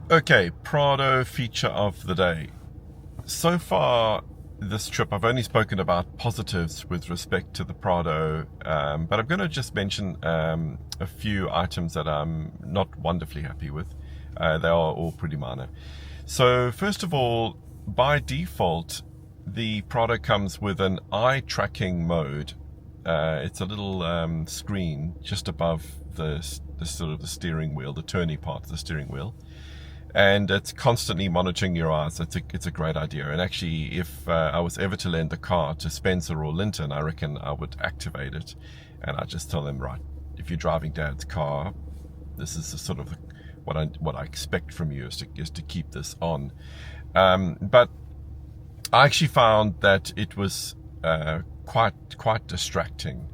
Okay, Prado feature of the day. So far this trip, I've only spoken about positives with respect to the Prado, but I'm going to just mention a few items that I'm not wonderfully happy with. They are all pretty minor. So first of all, by default, the Prado comes with an eye tracking mode. It's a little screen just above the sort of the steering wheel, the turny part of the steering wheel. And it's constantly monitoring your eyes. It's a great idea. And actually, if I was ever to lend the car to Spencer or Linton, I reckon I would activate it. And I just tell them, right, if you're driving Dad's car, this is the sort of what I expect from you is to keep this on. But I actually found that it was quite distracting.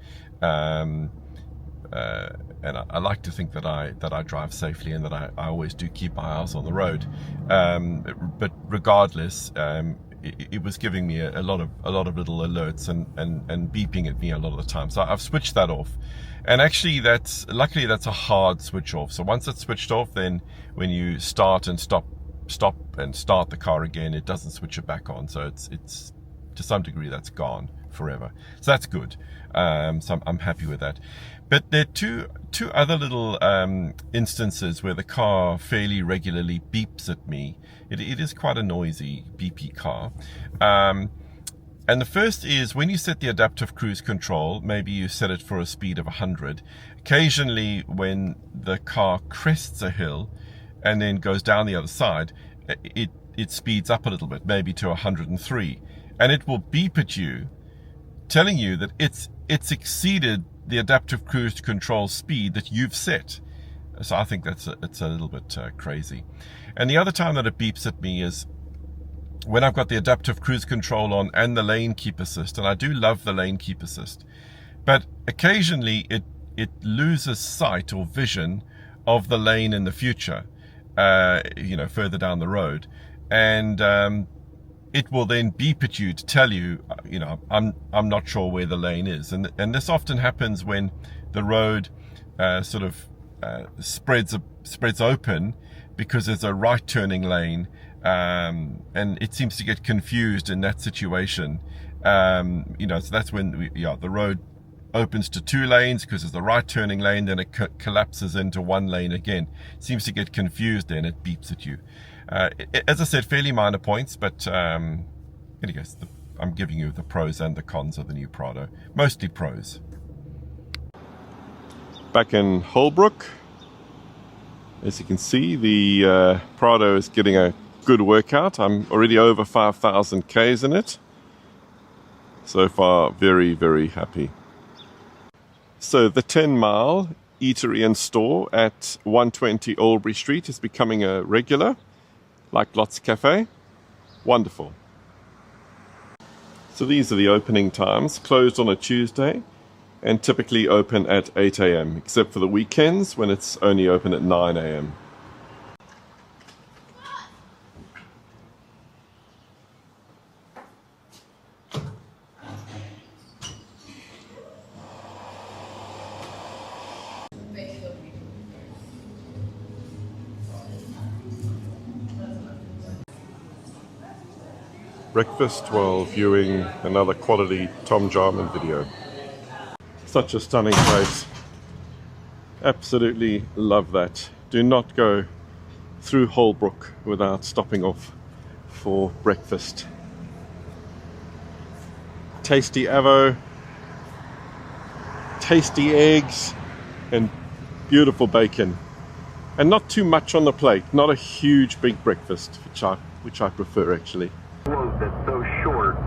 And I like to think that I drive safely and that I always do keep my eyes on the road. But regardless, it was giving me a lot of little alerts and beeping at me a lot of the time. So I've switched that off. And actually, luckily that's a hard switch off. So once it's switched off, then when you start and stop and start the car again, it doesn't switch it back on. So it's to some degree that's gone forever. So that's good. So I'm happy with that. But there are two other little instances where the car fairly regularly beeps at me. It is quite a noisy beepy car. And the first is when you set the adaptive cruise control, maybe you set it for a speed of 100. Occasionally when the car crests a hill and then goes down the other side, it speeds up a little bit, maybe to 103. And it will beep at you, telling you that it's exceeded the adaptive cruise control speed that you've set. So I think it's a little bit crazy. And the other time that it beeps at me is when I've got the adaptive cruise control on and the lane keep assist. And I do love the lane keep assist, but occasionally it loses sight or vision of the lane in the future, further down the road, and it will then beep at you to tell you, I'm not sure where the lane is. And this often happens when the road spreads open because there's a right turning lane, and it seems to get confused in that situation. So that's when the road opens to two lanes because there's the right turning lane, then it collapses into one lane again. It seems to get confused then, it beeps at you. As I said, fairly minor points, but anyways, I'm giving you the pros and the cons of the new Prado. Mostly pros. Back in Holbrook, as you can see, the Prado is getting a good workout. I'm already over 5,000 Ks in it. So far, very, very happy. So the 10-mile eatery and store at 120 Albury Street is becoming a regular, like Lots Cafe. Wonderful. So these are the opening times, closed on a Tuesday and typically open at 8 a.m. except for the weekends when it's only open at 9 a.m. Breakfast while viewing another quality Tom Jarman video. Such a stunning place. Absolutely love that. Do not go through Holbrook without stopping off for breakfast. Tasty avo, tasty eggs, and beautiful bacon. And not too much on the plate. Not a huge big breakfast, which I prefer actually. That's so short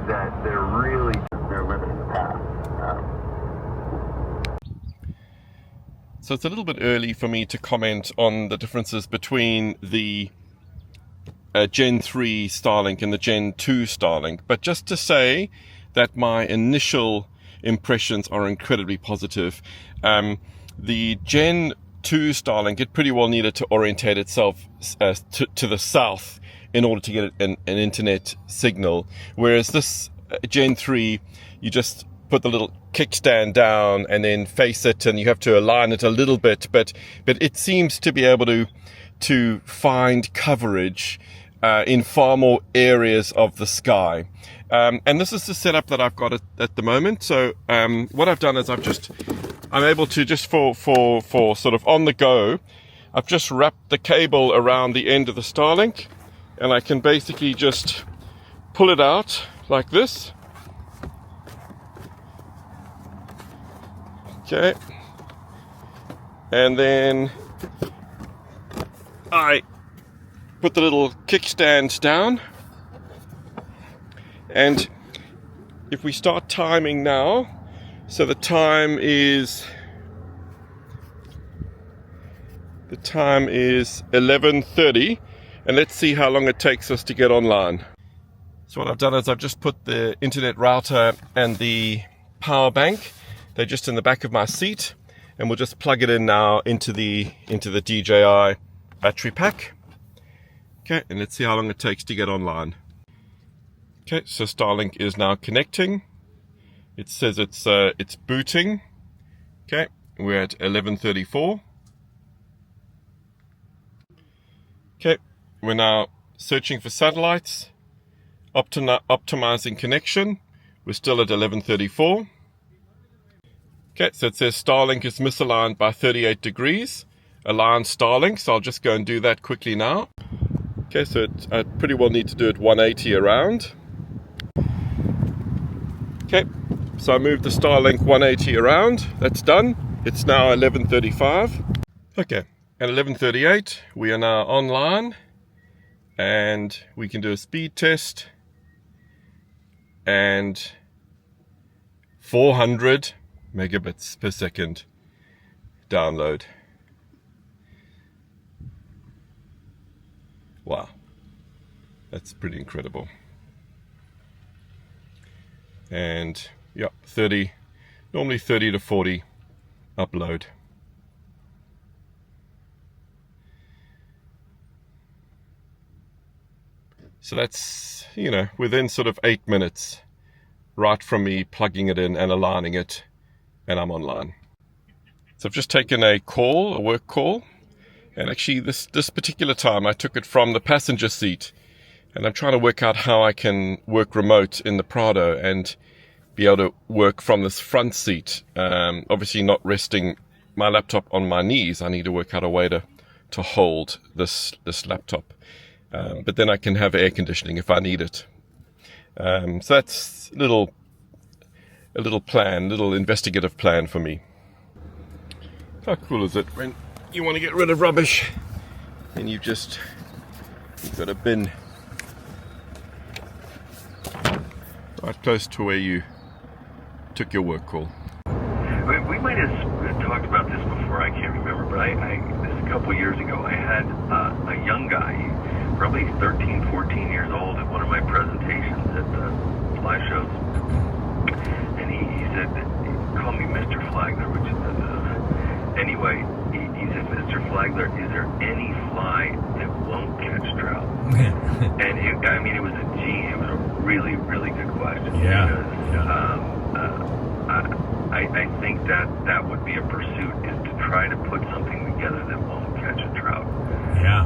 that they're limiting the path. So it's a little bit early for me to comment on the differences between the Gen 3 Starlink and the Gen 2 Starlink, but just to say that my initial impressions are incredibly positive. The Gen 2 Starlink, it pretty well needed to orientate itself to the south in order to get an internet signal, whereas this Gen 3, you just put the little kickstand down and then face it, and you have to align it a little bit, but it seems to be able to find coverage in far more areas of the sky. And this is the setup that I've got at the moment. So what I've done is I'm able to just for sort of on the go, I've just wrapped the cable around the end of the Starlink, and I can basically just pull it out like this. Okay. And then I put the little kickstand down. And if we start timing now, so the time is 11:30, and let's see how long it takes us to get online. So what I've done is I've just put the internet router and the power bank. They're just in the back of my seat, and we'll just plug it in now into the DJI battery pack. Okay, and let's see how long it takes to get online. Okay, so Starlink is now connecting. It says it's booting. Okay, we're at 11:34. Okay, we're now searching for satellites, optimizing connection. We're still at 11:34. Okay, so it says Starlink is misaligned by 38 degrees. Align Starlink, so I'll just go and do that quickly now. Okay, so I pretty well need to do it 180 around. Okay, so I moved the Starlink 180 around. That's done. It's now 11:35. Okay, at 11:38, we are now online, and we can do a speed test, and 400 megabits per second download. Wow, that's pretty incredible. And yeah, normally 30 to 40 upload. So that's, within sort of 8 minutes, right from me plugging it in and aligning it, and I'm online. So I've just taken a work call, and actually this particular time I took it from the passenger seat, and I'm trying to work out how I can work remote in the Prado and be able to work from this front seat. Obviously not resting my laptop on my knees. I need to work out a way to hold this laptop. But then I can have air conditioning if I need it. So that's a little investigative plan for me. How cool is it when you want to get rid of rubbish and you've got a bin right close to where you took your work call. We might have talked about this before, I can't remember, but this a couple years ago, I had a young guy, probably 13, 14 years old, at one of my presentations at the fly shows, and he said, call me Mr. Flagler, which is, anyway, he said, Mr. Flagler, is there any fly that won't catch trout? And it was it was a really, really good question. Yeah. Because, I think that would be a pursuit, is to try to put something together that won't catch a trout. Yeah.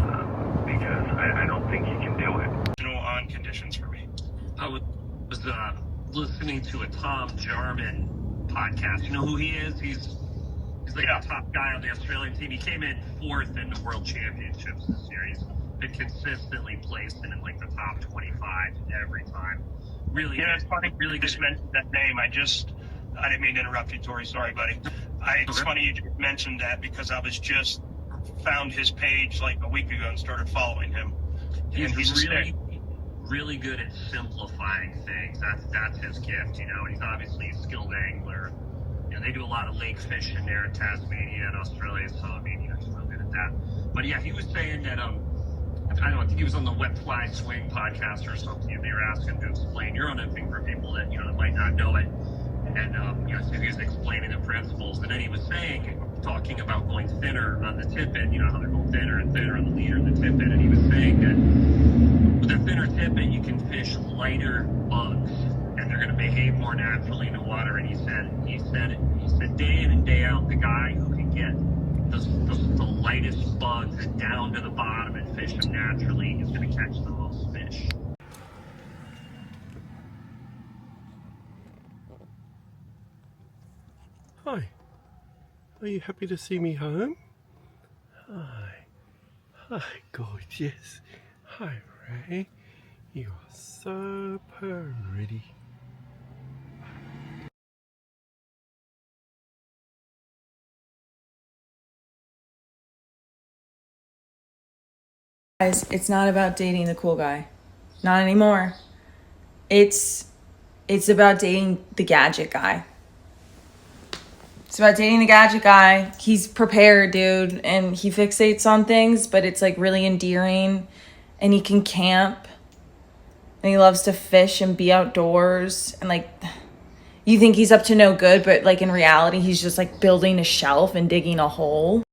Because I don't think you can do it. On conditions for me. I was listening to a Tom Jarman podcast. You know who he is? He's like the top guy on the Australian team. He came in 4th in the World Championships this year. He's been consistently placed in like the top 25 every time. Really, it's funny. Really You just mentioned that name. I didn't mean to interrupt you, Tori. Sorry, buddy. It's funny you just mentioned that, because I was just found his page like a week ago and started following him. He's really good at simplifying things. That's his gift, and he's obviously a skilled angler. They do a lot of lake fishing there in Tasmania and Australia, so he's real good at that. But yeah, he was saying that I think he was on the Wet Fly Swing podcast or something, and they were asking him to explain Euro thing for people that that might not know it. And so he was explaining the principles, and then he was talking about going thinner on the tippet, how they're going thinner and thinner on the leader and the tippet, and he was saying that with a thinner tippet you can fish lighter bugs, and they're going to behave more naturally in the water. And he said day in and day out, the guy who can get the lightest bugs down to the bottom and fish them naturally is going to catch the most fish. Hi. Are you happy to see me home? Hi. Hi, gorgeous. Hi, Ray. You are so pretty. Guys, it's not about dating the cool guy. Not anymore. It's about dating the gadget guy. It's about dating the gadget guy. He's prepared, dude, and he fixates on things, but it's like really endearing. And he can camp. And he loves to fish and be outdoors. And like, you think he's up to no good, but like in reality, he's just like building a shelf and digging a hole.